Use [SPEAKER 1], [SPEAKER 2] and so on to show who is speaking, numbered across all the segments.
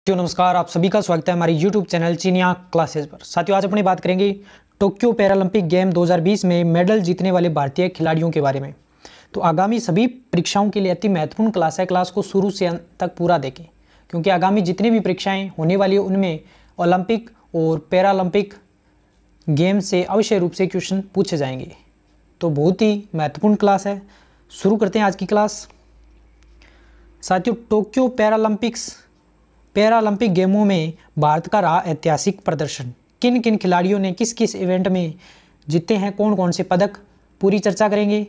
[SPEAKER 1] साथियों नमस्कार, आप सभी का स्वागत है हमारे YouTube चैनल चिनिया क्लासेस पर। साथियों आज अपनी बात करेंगे टोक्यो पैरालंपिक गेम 2020 में मेडल जीतने वाले भारतीय खिलाड़ियों के बारे में। तो आगामी सभी परीक्षाओं के लिए अति महत्वपूर्ण क्लास है। क्लास को शुरू से अंत तक पूरा देखें, क्योंकि आगामी जितनी भी परीक्षाएँ होने वाली है उनमें ओलंपिक और पैरालंपिक गेम से अवश्य रूप से क्वेश्चन पूछे जाएंगे। तो बहुत ही महत्वपूर्ण क्लास है। शुरू करते हैं आज की क्लास। साथियों टोक्यो पैरालंपिक गेमों में भारत का रहा ऐतिहासिक प्रदर्शन। किन किन खिलाड़ियों ने किस किस इवेंट में जीते हैं, कौन कौन से पदक, पूरी चर्चा करेंगे।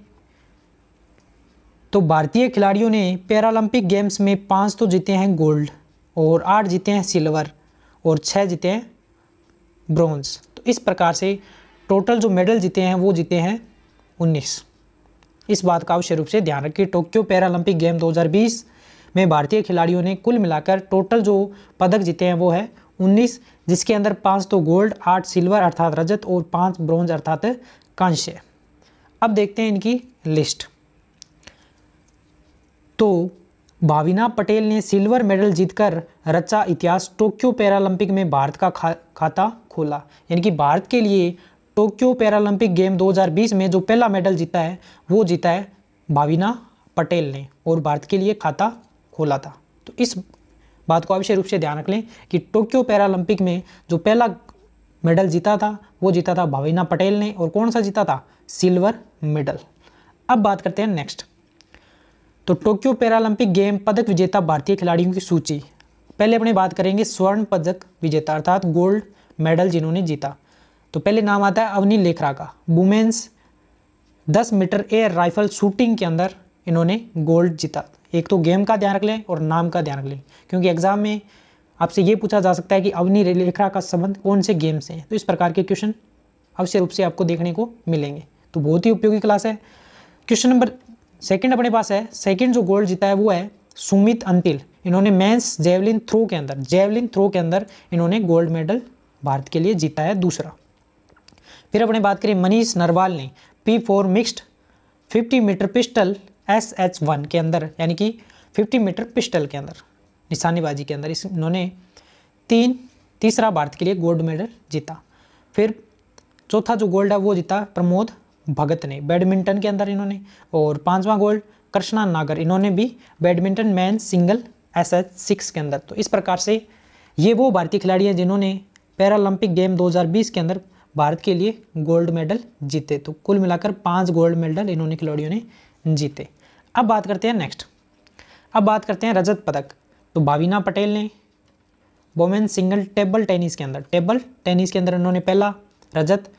[SPEAKER 1] तो भारतीय खिलाड़ियों ने पैरालंपिक गेम्स में 5 तो जीते हैं गोल्ड, और 8 जीते हैं सिल्वर, और 6 जीते हैं ब्रॉन्ज। तो इस प्रकार से टोटल जो मेडल जीते हैं वो जीते हैं 19। इस बात का अवश्य रूप से ध्यान रखिए। टोक्यो पैरालंपिक गेम 2020 में भारतीय खिलाड़ियों ने कुल मिलाकर टोटल जो पदक जीते हैं वो है 19, जिसके अंदर 5 तो गोल्ड, 8 सिल्वर अर्थात रजत और 5 ब्रॉन्ज अर्थात कांस्य। अब देखते हैं इनकी लिस्ट। तो भाविना पटेल ने सिल्वर मेडल जीतकर रचा इतिहास। टोक्यो पैरालंपिक में भारत का खाता खोला, यानी कि भारत के लिए टोक्यो पैरालंपिक गेम 2020 में जो पहला मेडल जीता है वो जीता है भाविना पटेल ने, और भारत के लिए खाता खोला था। तो इस बात को अवश्य रूप से ध्यान रख लें कि टोक्यो पैरालंपिक में जो पहला मेडल जीता था वो जीता था भाविना पटेल ने, और कौन सा जीता था? Silver medal. अब बात करते हैं नेक्स्ट। तो टोक्यो पैरालंपिक गेम पदक विजेता भारतीय खिलाड़ियों की सूची। पहले अपने बात करेंगे स्वर्ण पदक विजेता अर्थात गोल्ड मेडल जिन्होंने जीता। तो पहले नाम आता है अवनी लेखरा का। Women's 10 metre air rifle shooting के अंदर इन्होंने गोल्ड जीता। एक तो गेम का ध्यान रख लें और नाम का ध्यान रख लें, क्योंकि एग्जाम में आपसे ये पूछा जा सकता है कि अवनी लेखरा का संबंध कौन से गेम से है। तो इस प्रकार के क्वेश्चन अवश्य रूप से आपको देखने को मिलेंगे। तो बहुत ही उपयोगी क्लास है। क्वेश्चन नंबर सेकंड अपने पास है। सेकंड जो गोल्ड जीता है वो है सुमित अंतिल। इन्होंने मेंस जेवलिन थ्रो के अंदर इन्होंने गोल्ड मेडल भारत के लिए जीता है, दूसरा। फिर अपने बात करें मनीष नरवाल ने P4 mixed 50 metre pistol SH1 के अंदर, यानी कि 50 मीटर पिस्टल के अंदर निशानेबाजी के अंदर इन्होंने तीसरा भारत के लिए गोल्ड मेडल जीता। फिर चौथा जो गोल्ड है वो जीता प्रमोद भगत ने बैडमिंटन के अंदर इन्होंने, और 5वां गोल्ड कृष्णा नागर, इन्होंने भी बैडमिंटन मैन सिंगल SH6 के अंदर। तो इस प्रकार से ये वो भारतीय खिलाड़ी हैं जिन्होंने पैरालंपिक गेम 2020 के अंदर भारत के लिए गोल्ड मेडल जीते। तो कुल मिलाकर 5 गोल्ड मेडल इन्होंने खिलाड़ियों ने जीते। अब बात करते हैं नेक्स्ट। अब बात करते हैं रजत पदक। तो भाविना पटेल ने वोमेन सिंगल टेबल टेनिस के अंदर इन्होंने पहला रजत,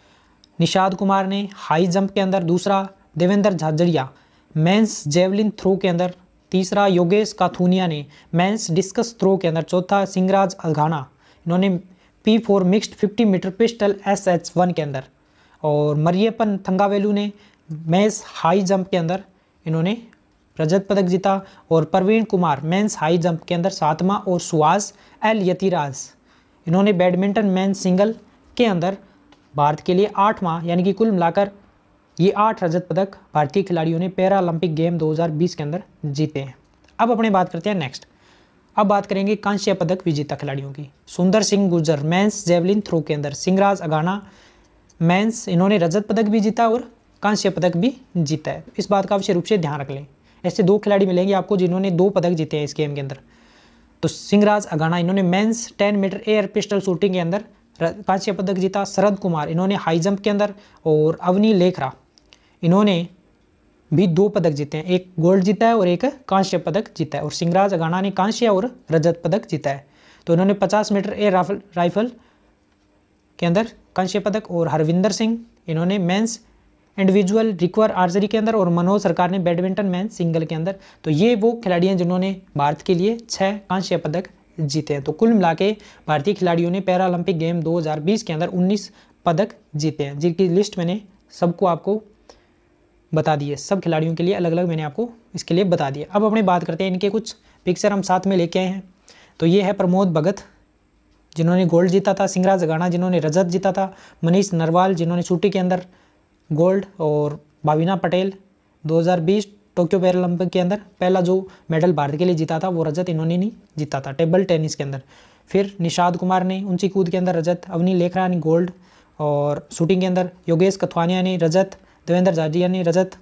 [SPEAKER 1] निषाद कुमार ने हाई जंप के अंदर दूसरा, Devendra Jhajharia men's javelin throw के अंदर तीसरा, योगेश काथुनिया ने मेंस डिस्कस थ्रो के अंदर चौथा, सिंगराज अघाना इन्होंने P4 mixed 50 metre pistol SH1 के अंदर, और मरियप्पन थंगावेलू ने मेंस हाई जंप के अंदर इन्होंने रजत पदक जीता, और Praveen Kumar men's high jump के अंदर 7वां, और सुहास एल यतिराज इन्होंने बैडमिंटन मेंस सिंगल के अंदर भारत के लिए 8वां, यानी कि कुल मिलाकर ये 8 रजत पदक भारतीय खिलाड़ियों ने पैरालंपिक गेम 2020 के अंदर जीते हैं। अब अपने बात करते हैं नेक्स्ट। अब बात करेंगे कांस्य पदक विजेता खिलाड़ियों की। Sundar Singh Gurjar men's javelin throw के अंदर, सिंगराज अघाना मेंस इन्होंने रजत पदक भी जीता और कांस्य पदक भी जीता है। इस बात का अवश्य रूप से ध्यान रख लें। ऐसे 2 खिलाड़ी मिलेंगे आपको जिन्होंने 2 पदक जीते हैं इस गेम के अंदर। तो सिंगराज अघाना इन्होंने मेंस 10 मीटर एयर पिस्टल शूटिंग के अंदर कांस्य पदक जीता, शरद कुमार इन्होंने हाई जंप के अंदर, और अवनी लेखरा इन्होंने भी 2 पदक जीते हैं, एक गोल्ड जीता है और एक कांस्य पदक जीता है, और सिंगराज अघाना ने कांस्य और रजत पदक जीता है। तो इन्होंने 50 मीटर एयर राइफल के अंदर कांस्य पदक, और हरविंदर सिंह इन्होंने मेंस इंडिविजुअल रिक्वर आर्चरी के अंदर, और मनोज सरकार ने बैडमिंटन मैन सिंगल के अंदर। तो ये वो खिलाड़ी हैं जिन्होंने भारत के लिए 6 कांस्य पदक जीते हैं। तो कुल मिला के भारतीय खिलाड़ियों ने पैरालंपिक गेम 2020 के अंदर 19 पदक जीते हैं, जिनकी लिस्ट मैंने सबको आपको बता दी है। सब खिलाड़ियों के लिए अलग अलग मैंने आपको इसके लिए बता दिया। अब अपने बात करते हैं इनके कुछ पिक्चर हम साथ में लेके आए हैं। तो ये है प्रमोद भगत जिन्होंने गोल्ड जीता था, सिंगराज अघाना जिन्होंने रजत जीता था, मनीष नरवाल जिन्होंने शूटिंग के अंदर गोल्ड, और भाविना पटेल 2020 टोक्यो पैरालंपिक के अंदर पहला जो मेडल भारत के लिए जीता था वो रजत इन्होंने नहीं जीता था टेबल टेनिस के अंदर। फिर निषाद कुमार ने ऊंची कूद के अंदर रजत, अवनी लेखरा ने गोल्ड, और शूटिंग के अंदर योगेश कथवानिया ने रजत, देवेंद्र जाजिया ने रजत।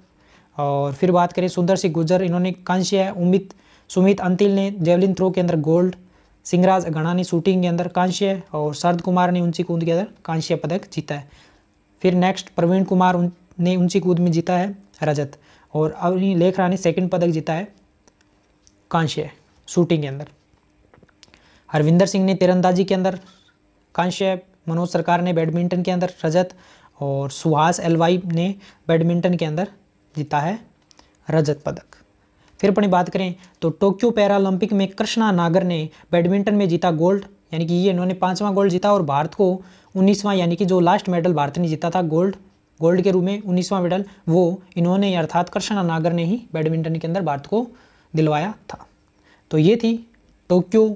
[SPEAKER 1] और फिर बात करें सुंदर सिंह गुर्जर, इन्होंने कांस्य है। सुमित अंतिल ने जेवलिन थ्रो के अंदर गोल्ड, सिंहराज अघाना ने शूटिंग के अंदर कांस्य, और शरद कुमार ने ऊंची कूद के अंदर कांस्य पदक जीता है। फिर नेक्स्ट प्रवीण कुमार ने ऊंची कूद में जीता है रजत, और अवनी लेखरा ने सेकंड पदक जीता है कांस्य शूटिंग के अंदर। हरविंदर सिंह ने तीरंदाजी के अंदर कांस्य, मनोज सरकार ने बैडमिंटन के अंदर रजत, और सुहास एलवाई ने बैडमिंटन के अंदर जीता है रजत पदक। फिर अपनी बात करें तो टोक्यो पैरालंपिक में कृष्णा नागर ने बैडमिंटन में जीता गोल्ड, यानी कि ये इन्होंने 5वां गोल्ड जीता, और भारत को 19वां, यानी कि जो लास्ट मेडल भारत ने जीता था गोल्ड के रूप में 19वां मेडल, वो इन्होंने अर्थात कृष्णा नागर ने ही बैडमिंटन के अंदर भारत को दिलवाया था। तो ये थी टोक्यो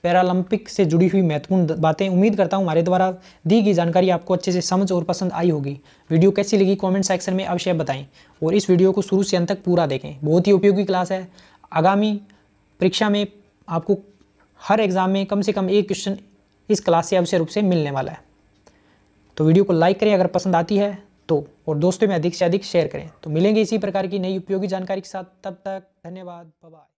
[SPEAKER 1] पैरालंपिक से जुड़ी हुई महत्वपूर्ण बातें। उम्मीद करता हूँ हमारे द्वारा दी गई जानकारी आपको अच्छे से समझ और पसंद आई होगी। वीडियो कैसी लगी कमेंट सेक्शन में अवश्य बताएं, और इस वीडियो को शुरू से अंत तक पूरा देखें। बहुत ही उपयोगी क्लास है। आगामी परीक्षा में आपको हर एग्ज़ाम में कम से कम एक क्वेश्चन इस क्लास से अवश्य रूप से मिलने वाला है। तो वीडियो को लाइक करें अगर पसंद आती है तो, और दोस्तों में अधिक से अधिक शेयर करें। तो मिलेंगे इसी प्रकार की नई उपयोगी जानकारी के साथ, तब तक धन्यवाद, बाय बाय।